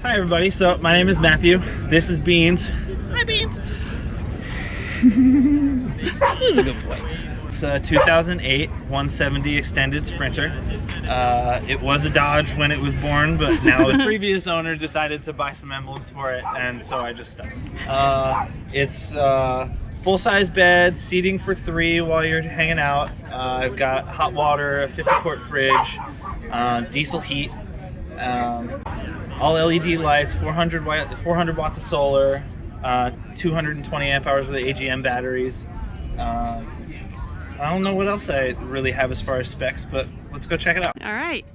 Hi everybody, so my name is Matthew. This is Beans. Hi Beans. Who's a good boy? It's a 2008 170 extended Sprinter. It was a Dodge when it was born, but now the previous owner decided to buy some emblems for it, and so I just stuck. It's full-size bed, seating for 3 while you're hanging out. I've got hot water, a 50-quart fridge, diesel heat, all LED lights, 400 watts of solar, 220 amp hours with AGM batteries. I don't know what else I really have as far as specs, but let's go check it out. All right.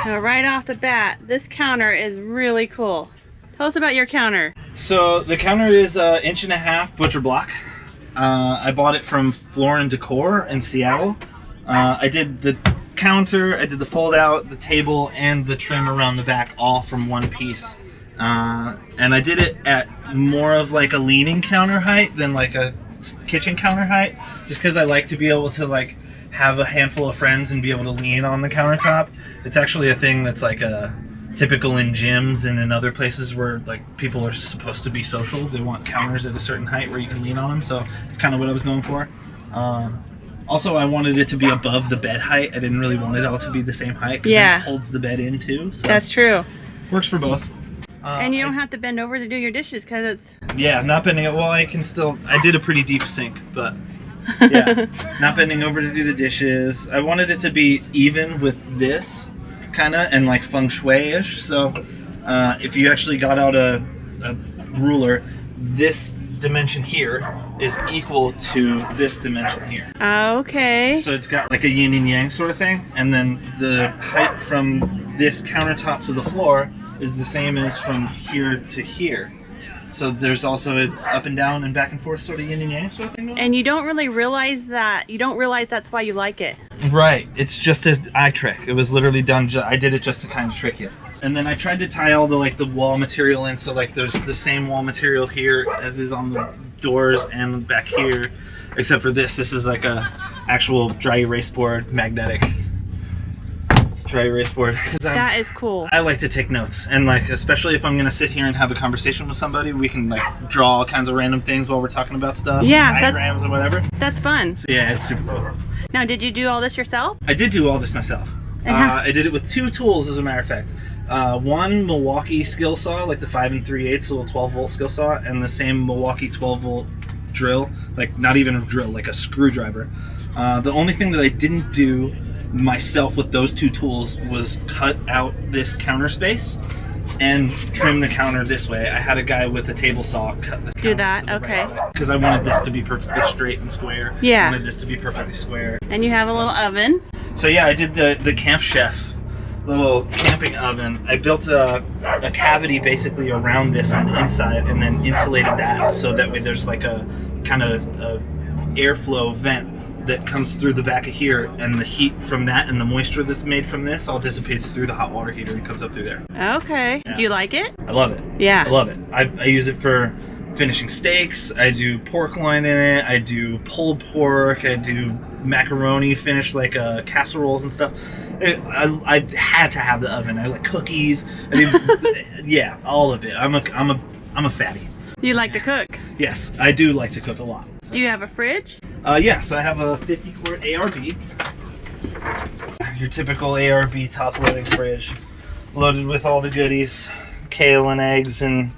Now, right off the bat, this counter is really cool. Tell us about your counter. So the counter is 1.5 inch butcher block. I bought it from Floor & Decor in Seattle. I did the counter, I did the fold out, the table, and the trim around the back all from one piece. And I did it at more of like a leaning counter height than like a kitchen counter height, just because I like to be able to like have a handful of friends and be able to lean on the countertop. It's actually a thing that's like a typical in gyms and in other places where like people are supposed to be social. They want counters at a certain height where you can lean on them, so it's kind of what I was going for. Also, I wanted it to be above the bed height. I didn't really want it all to be the same height, because it holds the bed in too. So that's true. Works for both. And you don't have to bend over to do your dishes because it's... Yeah, not bending it. Well, I can still... I did a pretty deep sink, but yeah, not bending over to do the dishes. I wanted it to be even with this, kind of, and like Feng Shui-ish. So if you actually got out a ruler, this dimension here is equal to this dimension here. Okay. So it's got like a yin and yang sort of thing, and then the height from this countertop to the floor is the same as from here to here. So there's also an up and down and back and forth sort of yin and yang sort of thing going on. And you don't really realize that. You don't realize that's why you like it. Right. It's just an eye trick. It was literally done. I did it just to kind of trick you. And then I tried to tie all the like the wall material in, so like there's the same wall material here as is on the doors and back here, except for this. This is like a actual dry erase board, magnetic dry erase board. That is cool. I like to take notes, and like especially if I'm gonna sit here and have a conversation with somebody, we can like draw all kinds of random things while we're talking about stuff. Yeah, diagrams or whatever. That's fun. So yeah, it's super cool. Now, did you do all this yourself? I did do all this myself. I did it with 2 tools, as a matter of fact. One Milwaukee skill saw, like the 5 3/8, little 12-volt skill saw, and the same Milwaukee 12-volt drill, like not even a drill, like a screwdriver. The only thing that I didn't do myself with those 2 tools was cut out this counter space and trim the counter this way. I had a guy with a table saw cut the counter. Do that, okay. Because I wanted this to be perfectly straight and square. Yeah. I wanted this to be perfectly square. And you have a little oven. So yeah, I did the Camp Chef little camping oven. I built a cavity basically around this on the inside, and then insulated that so that way there's like a kind of airflow vent that comes through the back of here, and the heat from that and the moisture that's made from this all dissipates through the hot water heater and comes up through there. Okay. Yeah. Do you like it? I love it. Yeah. I love it. I use it for finishing steaks. I do pork loin in it. I do pulled pork. I do macaroni finished like casseroles and stuff. I had to have the oven. I like cookies. I mean, yeah, all of it. I'm a fatty. You like to cook? Yes, I do like to cook a lot. So. Do you have a fridge? Yeah, so I have a 50-quart ARB. Your typical ARB top-loading fridge, loaded with all the goodies, kale and eggs and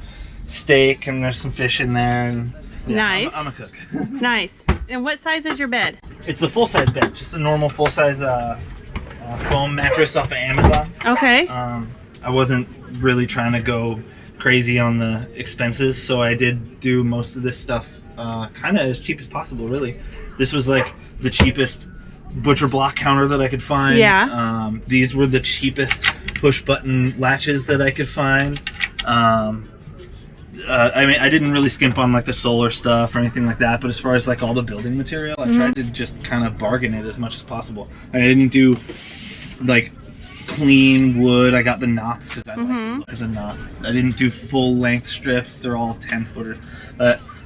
steak, and there's some fish in there. And yeah, nice. I'm a cook. Nice. And what size is your bed? It's a full-size bed, just a normal full-size foam mattress off of Amazon. Okay. I wasn't really trying to go crazy on the expenses, so I did do most of this stuff kind of as cheap as possible, really. This was like the cheapest butcher block counter that I could find. Yeah. These were the cheapest push button latches that I could find. I mean, I didn't really skimp on like the solar stuff or anything like that, but as far as like all the building material, I tried to just kind of bargain it as much as possible. I didn't do like clean wood. I got the knots because I like the look of the knots. I didn't do full length strips. They're all 10-footer.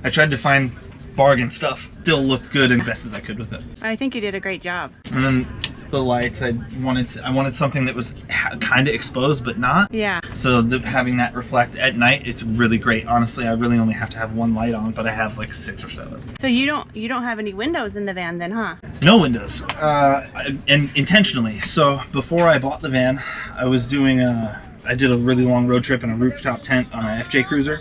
I tried to find bargain stuff. Still looked good and best as I could with it. I think you did a great job. And then the lights. I wanted something that was kind of exposed but not. Yeah. So having that reflect at night, it's really great. Honestly, I really only have to have one light on, but I have like 6 or 7. So you don't have any windows in the van then, huh? No windows, and intentionally. So before I bought the van, I was doing I did a really long road trip in a rooftop tent on a FJ Cruiser.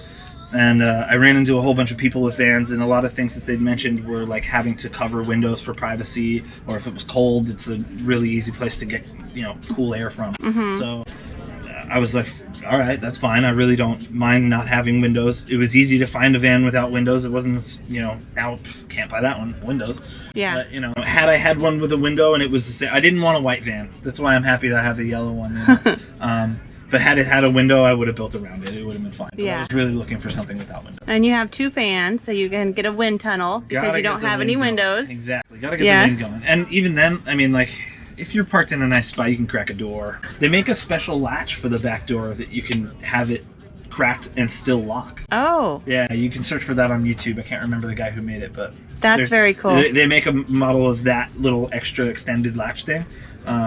And I ran into a whole bunch of people with vans, and a lot of things that they'd mentioned were like having to cover windows for privacy, or if it was cold, it's a really easy place to get, you know, cool air from. So I was like, all right, that's fine. I really don't mind not having windows. It was easy to find a van without windows. It wasn't, you know, now can't buy that one, windows. Yeah. But, you know, had I had one with a window and it was the same, I didn't want a white van. That's why I'm happy to have a yellow one. You know? But had it had a window, I would have built around it. It would have been fine. But Yeah. I was really looking for something without windows. And you have 2 fans, so you can get a wind tunnel because you don't have any windows. Exactly. Gotta get the wind going. And even then, I mean, like, if you're parked in a nice spot, you can crack a door. They make a special latch for the back door that you can have it cracked and still lock. Oh. Yeah, you can search for that on YouTube. I can't remember the guy who made it, but That's very cool. They make a model of that little extra extended latch thing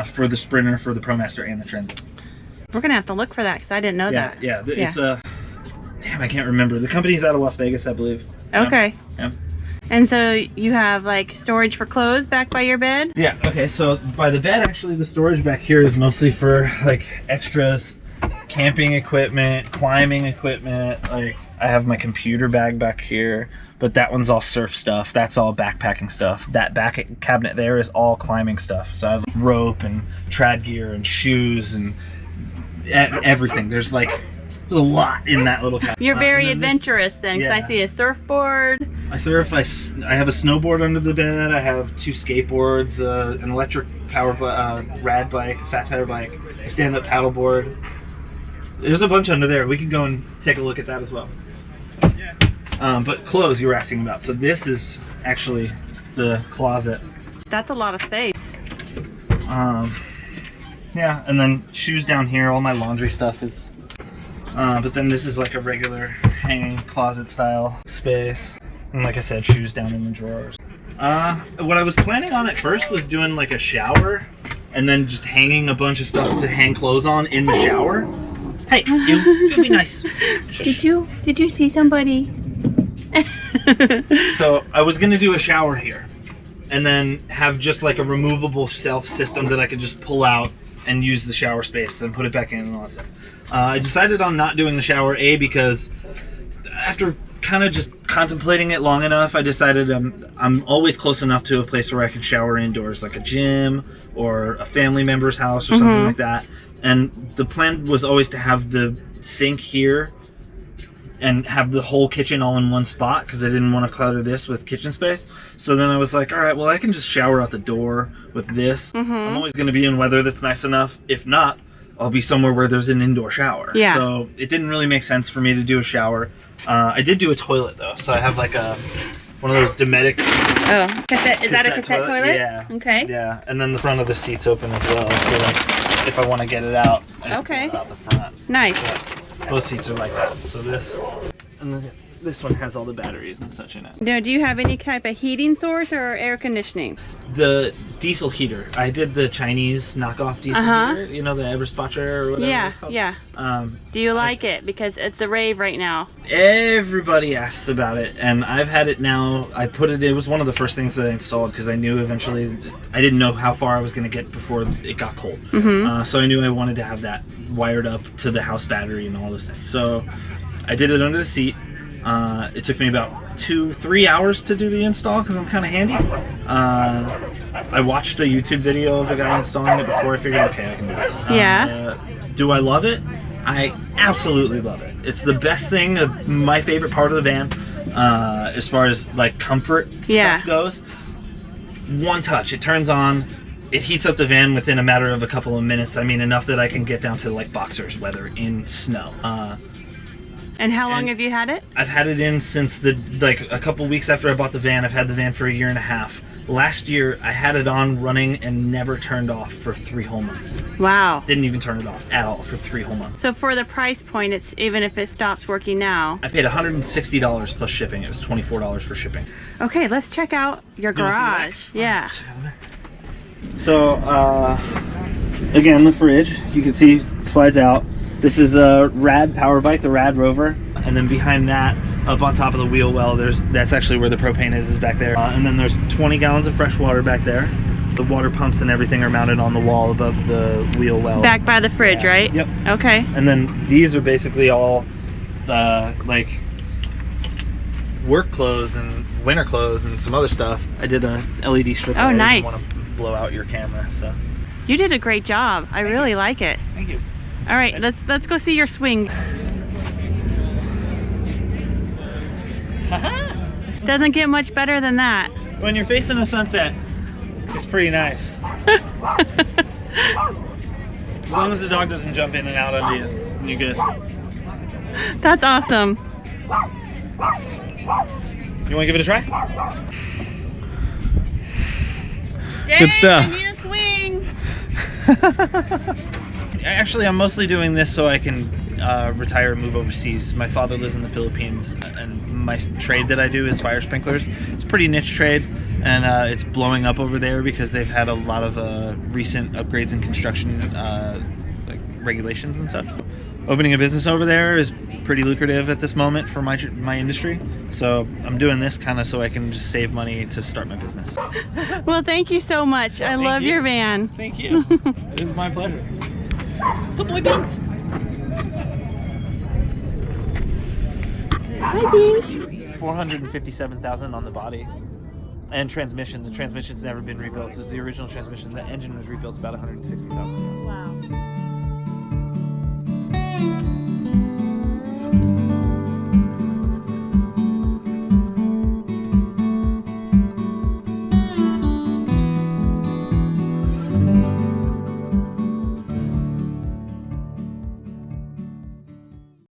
for the Sprinter, for the ProMaster, and the Transit. We're gonna have to look for that because I didn't know that. Yeah, it's a... Damn, I can't remember. The company's out of Las Vegas, I believe. Okay. Yeah. And so you have like storage for clothes back by your bed? Yeah, okay, so by the bed, actually, the storage back here is mostly for like extras, camping equipment, climbing equipment. Like, I have my computer bag back here, but that one's all surf stuff. That's all backpacking stuff. That back cabinet there is all climbing stuff. So I have rope and trad gear and shoes and everything. There's a lot in that little cabinet. You're very adventurous then, because Yeah. I see a surfboard. I surf. I have a snowboard under the bed. I have 2 skateboards, an electric power rad bike, a fat tire bike, a stand-up paddleboard. There's a bunch under there. We could go and take a look at that as well. But clothes you were asking about. So this is actually the closet. That's a lot of space. Yeah, and then shoes down here. All my laundry stuff is. But then this is like a regular hanging closet style space. And like I said, shoes down in the drawers. What I was planning on at first was doing like a shower and then just hanging a bunch of stuff to hang clothes on in the shower. Hey, it'll be nice. Did you see somebody? So I was gonna do a shower here and then have just like a removable shelf system that I could just pull out and use the shower space and put it back in and all that stuff. I decided on not doing the shower, because after kind of just contemplating it long enough, I decided I'm always close enough to a place where I can shower indoors, like a gym or a family member's house or something like that. And the plan was always to have the sink here and have the whole kitchen all in one spot, because I didn't want to clutter this with kitchen space. So then I was like, all right, well, I can just shower out the door with this. I'm always going to be in weather that's nice enough. If not, I'll be somewhere where there's an indoor shower. Yeah. So it didn't really make sense for me to do a shower. I did do a toilet though. So I have like one of those Dometic. Oh, cassette. Is that a cassette toilet? Yeah. Okay. Yeah, and then the front of the seat's open as well. So like, if I want to get it out, I just pull it out the front. Nice. But both seats are like that. So this, and then this one has all the batteries and such in it. Now, do you have any type of heating source or air conditioning? The diesel heater. I did the Chinese knockoff diesel heater. You know, the Everspacher or whatever it's called? Yeah. Do you like it? Because it's a rave right now. Everybody asks about it, and I've had it now. I put it. It was one of the first things that I installed because I knew eventually I didn't know how far I was going to get before it got cold. So I knew I wanted to have that wired up to the house battery and all those things. So I did it under the seat. It took me about 2-3 hours to do the install because I'm kind of handy. I watched a YouTube video of a guy installing it before I figured, okay, I can do this. Yeah. Do I love it? I absolutely love it. It's the best thing, my favorite part of the van, as far as like comfort stuff goes. One touch, it turns on, it heats up the van within a matter of a couple of minutes. I mean, enough that I can get down to like boxers weather in snow. And how long have you had it? I've had it in since a couple weeks after I bought the van. I've had the van for 1.5 years. Last year, I had it on running and never turned off for 3 whole months. Wow. Didn't even turn it off at all for 3 whole months. So for the price point, it's even if it stops working now. I paid $160 plus shipping. It was $24 for shipping. Okay, let's check out your garage. Yeah. So again, the fridge, you can see slides out. This is a Rad power bike, the Rad Rover, and then behind that, up on top of the wheel well, that's actually where the propane is back there. And then there's 20 gallons of fresh water back there. The water pumps and everything are mounted on the wall above the wheel well. Back by the fridge, right? Yep. Okay. And then these are basically all like work clothes and winter clothes and some other stuff. I did a LED strip. Oh, nice. I didn't want to blow out your camera, so. You did a great job. I really like it. Thank you. All right, let's go see your swing. Doesn't get much better than that. When you're facing a sunset, it's pretty nice. As long as the dog doesn't jump in and out under you, you're good. That's awesome. You want to give it a try? Dang, Good stuff. I need a swing. Actually, I'm mostly doing this so I can retire and move overseas. My father lives in the Philippines, and my trade that I do is fire sprinklers. It's a pretty niche trade, and it's blowing up over there because they've had a lot of recent upgrades in construction like regulations and such. Opening a business over there is pretty lucrative at this moment for my industry, so I'm doing this kind of so I can just save money to start my business. Well, thank you so much. I love your van. Thank you. It was my pleasure. Good boy, Beans. Hi, Beans. 457,000 on the body. And transmission. The transmission's never been rebuilt. So it's the original transmission. The engine was rebuilt about 160,000. Wow.